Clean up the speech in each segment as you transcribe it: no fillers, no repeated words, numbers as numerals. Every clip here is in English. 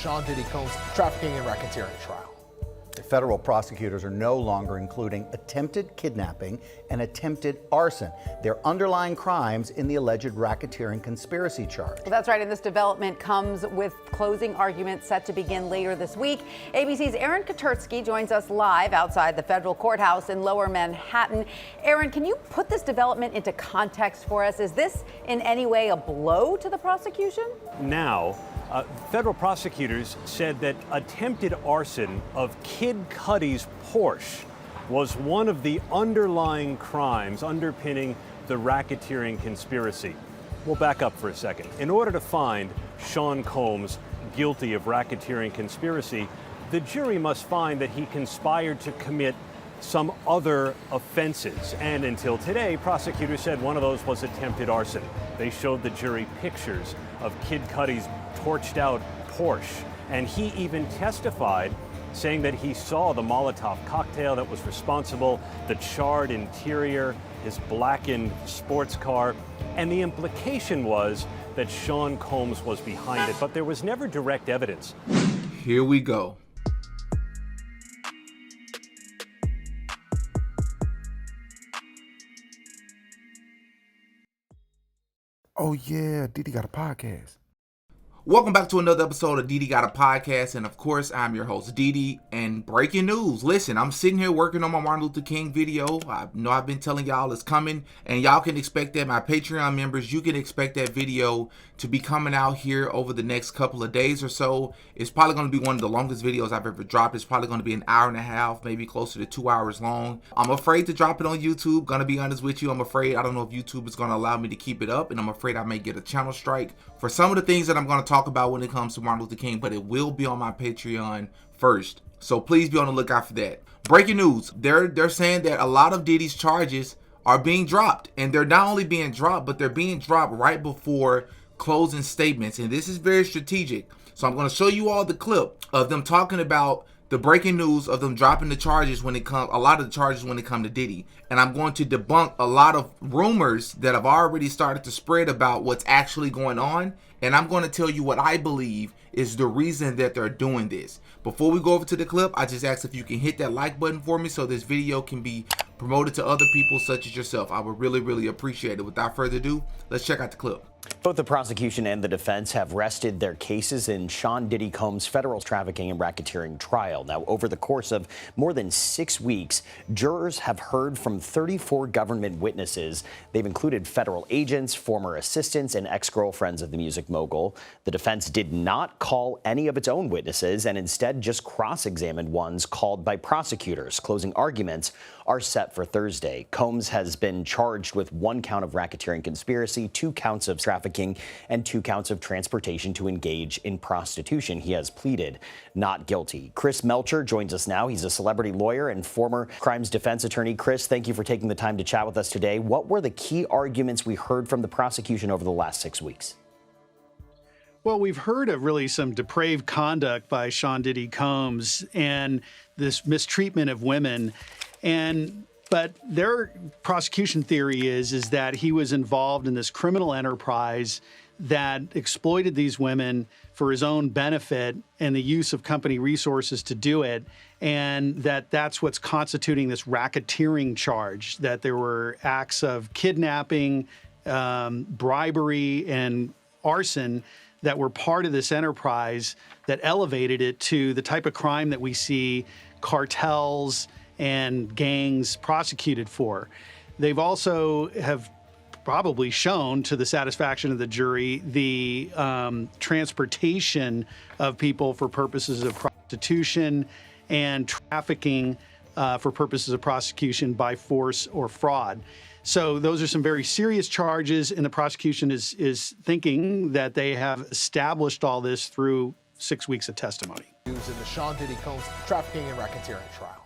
Sean Diddy Combs trafficking and racketeering trial. The federal prosecutors are no longer including attempted kidnapping and attempted arson. They're underlying crimes in the alleged racketeering conspiracy charge. Well, that's right, and this development comes with closing arguments set to begin later this week. ABC's Aaron Katersky joins us live outside the federal courthouse in Lower Manhattan. Aaron, can you put this development into context for us? Is this in any way a blow to the prosecution? Now, federal prosecutors said that attempted arson of Kid Cudi's Porsche was one of the underlying crimes underpinning the racketeering conspiracy. We'll back up for a second. In order to find Sean Combs guilty of racketeering conspiracy, the jury must find that he conspired to commit some other offenses. And until today, prosecutors said one of those was attempted arson. They showed the jury pictures of Kid Cudi's torched out Porsche, and he even testified saying that he saw the Molotov cocktail that was responsible, the charred interior, his blackened sports car, and the implication was that Sean Combs was behind it, but there was never direct evidence. Here we go. Oh yeah, Diddy got a podcast. Welcome back to another episode of Diddy Got a Podcast, and of course, I'm your host, Diddy, and breaking news. Listen, I'm sitting here working on my Martin Luther King video. I know I've been telling y'all it's coming, and y'all can expect that. My Patreon members, you can expect that video to be coming out here over the next couple of days or so. It's probably going to be one of the longest videos I've ever dropped. It's probably going to be an hour and a half, maybe closer to 2 hours long. I'm afraid to drop it on YouTube. Gonna be honest with you, I'm afraid. I don't know if YouTube is going to allow me to keep it up, and I'm afraid I may get a channel strike for some of the things that I'm going to talk about when it comes to Martin Luther King, but it will be on my Patreon first. So please be on the lookout for that. Breaking news. They're saying that a lot of Diddy's charges are being dropped, and they're not only being dropped, but they're being dropped right before closing statements, and this is very strategic. So I'm going to show you all the clip of them talking about the breaking news of them dropping the charges when it comes, a lot of the charges when it come to Diddy. And I'm going to debunk a lot of rumors that have already started to spread about what's actually going on. And I'm going to tell you what I believe is the reason that they're doing this. Before we go over to the clip, I just ask if you can hit that like button for me so this video can be promoted to other people such as yourself. I would really, really appreciate it. Without further ado, let's check out the clip. Both the prosecution and the defense have rested their cases in Sean Diddy Combs' federal trafficking and racketeering trial. Now, over the course of more than 6 weeks, jurors have heard from 34 government witnesses. They've included federal agents, former assistants, and ex-girlfriends of the music mogul. The defense did not call any of its own witnesses and instead just cross-examined ones called by prosecutors. Closing arguments are set for Thursday. Combs has been charged with 1 count of racketeering conspiracy, 2 counts of trafficking, and 2 counts of transportation to engage in prostitution. He has pleaded not guilty. Chris Melcher joins us now. He's a celebrity lawyer and former crimes defense attorney. Chris, thank you for taking the time to chat with us today. What were the key arguments we heard from the prosecution over the last 6 weeks? Well, we've heard of really some depraved conduct by Sean Diddy Combs and this mistreatment of women. But their prosecution theory is that he was involved in this criminal enterprise that exploited these women for his own benefit and the use of company resources to do it, and that's what's constituting this racketeering charge, that there were acts of kidnapping, bribery, and arson that were part of this enterprise that elevated it to the type of crime that we see cartels and gangs prosecuted for. They've also have probably shown to the satisfaction of the jury the transportation of people for purposes of prostitution and trafficking for purposes of prosecution by force or fraud. So those are some very serious charges, and the prosecution is thinking that they have established all this through 6 weeks of testimony. News in the Sean Diddy Combs trafficking and racketeering trial.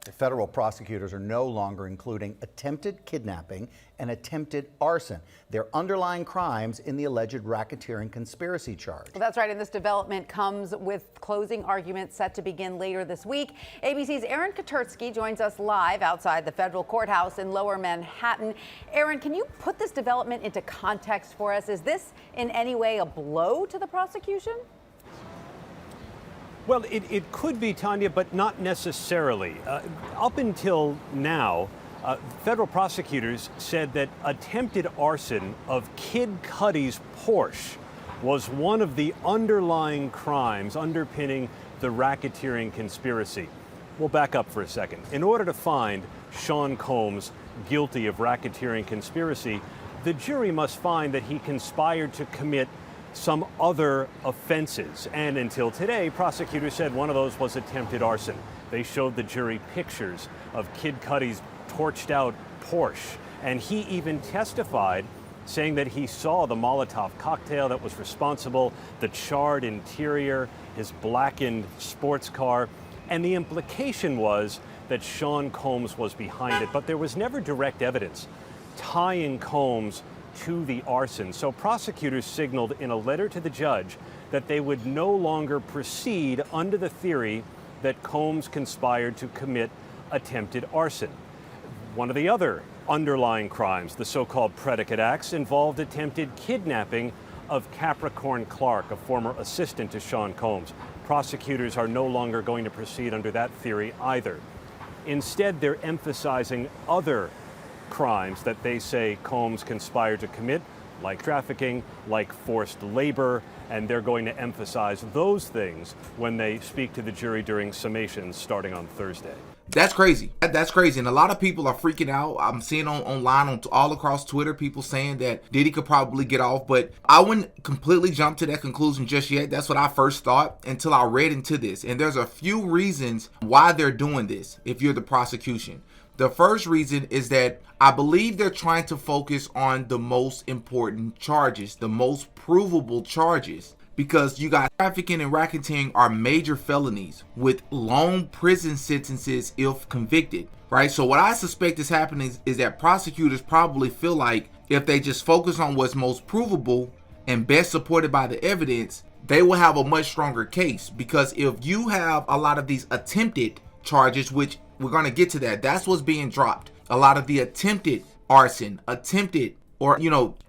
The federal prosecutors are no longer including attempted kidnapping and attempted arson. They're underlying crimes in the alleged racketeering conspiracy charge. Well, that's right, and this development comes with closing arguments set to begin later this week. ABC's Aaron Katersky joins us live outside the federal courthouse in Lower Manhattan. Aaron, can you put this development into context for us? Is this in any way a blow to the prosecution? Well, it could be, Tanya, but not necessarily. Up until now, federal prosecutors said that attempted arson of Kid Cudi's Porsche was one of the underlying crimes underpinning the racketeering conspiracy. We'll back up for a second. In order to find Sean Combs guilty of racketeering conspiracy, the jury must find that he conspired to commit some other offenses. And until today, prosecutors said one of those was attempted arson. They showed the jury pictures of Kid Cudi's torched out Porsche. And he even testified, saying that he saw the Molotov cocktail that was responsible, the charred interior, his blackened sports car. And the implication was that Sean Combs was behind it. But there was never direct evidence tying Combs to the arson. So prosecutors signaled in a letter to the judge that they would no longer proceed under the theory that Combs conspired to commit attempted arson. One of the other underlying crimes, the so-called predicate acts, involved attempted kidnapping of Capricorn Clark, a former assistant to Sean Combs. Prosecutors are no longer going to proceed under that theory either. Instead, they're emphasizing other crimes that they say Combs conspired to commit, like trafficking, like forced labor, and they're going to emphasize those things when they speak to the jury during summations starting on Thursday. That's crazy. That's crazy. And a lot of people are freaking out. I'm seeing online all across Twitter, people saying that Diddy could probably get off, but I wouldn't completely jump to that conclusion just yet. That's what I first thought until I read into this. And there's a few reasons why they're doing this if you're the prosecution. The first reason is that I believe they're trying to focus on the most important charges, the most provable charges. Because you got trafficking and racketeering are major felonies with long prison sentences if convicted, right? So what I suspect is happening is that prosecutors probably feel like if they just focus on what's most provable and best supported by the evidence, they will have a much stronger case. Because if you have a lot of these attempted charges, which we're going to get to that's what's being dropped. A lot of the attempted arson, attempted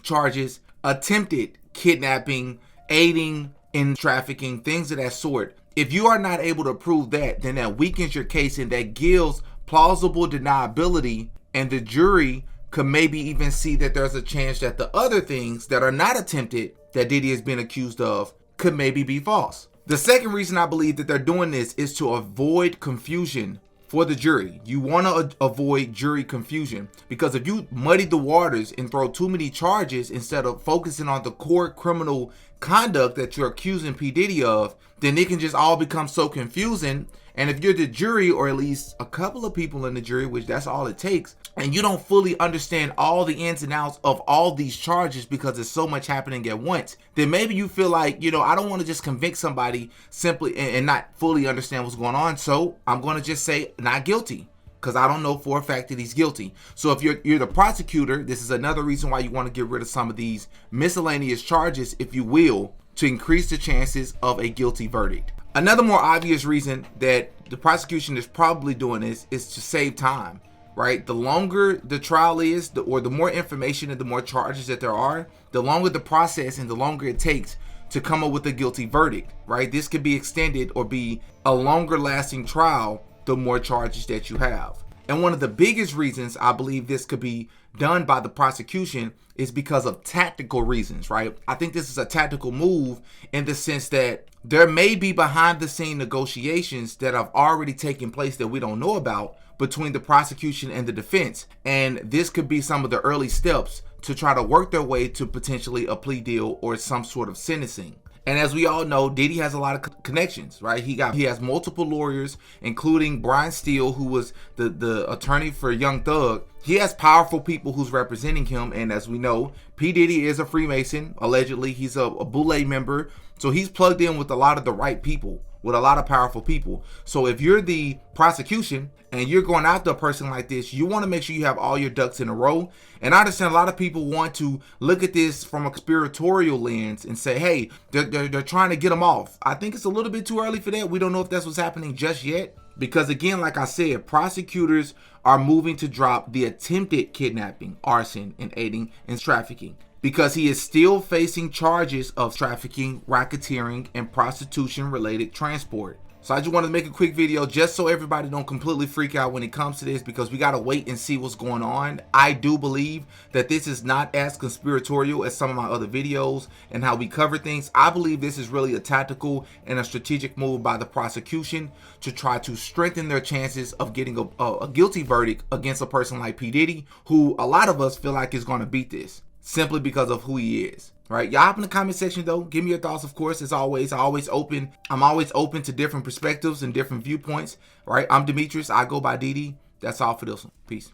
charges, attempted kidnapping, aiding in trafficking, things of that sort. If you are not able to prove that, then that weakens your case and that gives plausible deniability, and the jury could maybe even see that there's a chance that the other things that are not attempted that Diddy has been accused of could maybe be false. The second reason I believe that they're doing this is to avoid confusion for the jury. You want to avoid jury confusion, because if you muddy the waters and throw too many charges instead of focusing on the core criminal conduct that you're accusing P. Diddy of, then it can just all become so confusing. And if you're the jury, or at least a couple of people in the jury, which that's all it takes, and you don't fully understand all the ins and outs of all these charges because there's so much happening at once, then maybe you feel like, I don't want to just convict somebody simply and not fully understand what's going on. So I'm going to just say not guilty, because I don't know for a fact that he's guilty. So if you're the prosecutor, this is another reason why you want to get rid of some of these miscellaneous charges, if you will, to increase the chances of a guilty verdict. Another more obvious reason that the prosecution is probably doing this is to save time, right? The longer the trial is, or the more information and the more charges that there are, the longer the process and the longer it takes to come up with a guilty verdict, right? This could be extended or be a longer lasting trial the more charges that you have. And one of the biggest reasons I believe this could be done by the prosecution is because of tactical reasons, right? I think this is a tactical move in the sense that there may be behind the scene negotiations that have already taken place that we don't know about between the prosecution and the defense. And this could be some of the early steps to try to work their way to potentially a plea deal or some sort of sentencing. And as we all know, Diddy has a lot of connections, right? He has multiple lawyers, including Brian Steele, who was the attorney for Young Thug. He has powerful people who's representing him. And as we know, P. Diddy is a Freemason. Allegedly, he's a Boule member. So he's plugged in with a lot of the right people, with a lot of powerful people. So if you're the prosecution and you're going after a person like this, you want to make sure you have all your ducks in a row. And I understand a lot of people want to look at this from a conspiratorial lens and say, hey, they're trying to get him off. I think it's a little bit too early for that. We don't know if that's what's happening just yet. Because again, like I said, prosecutors are moving to drop the attempted kidnapping, arson, and aiding and trafficking, because he is still facing charges of trafficking, racketeering, and prostitution-related transport. So I just wanted to make a quick video just so everybody don't completely freak out when it comes to this, because we got to wait and see what's going on. I do believe that this is not as conspiratorial as some of my other videos and how we cover things. I believe this is really a tactical and a strategic move by the prosecution to try to strengthen their chances of getting a guilty verdict against a person like P. Diddy, who a lot of us feel like is going to beat this simply because of who he is. Right, y'all hop in the comment section though. Give me your thoughts, of course. As always, I'm always open to different perspectives and different viewpoints. Right, I'm Demetrius. I go by Diddy. That's all for this one. Peace.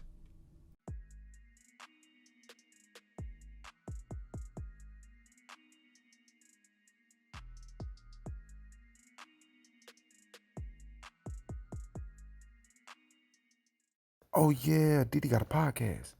Oh yeah, Diddy got a podcast.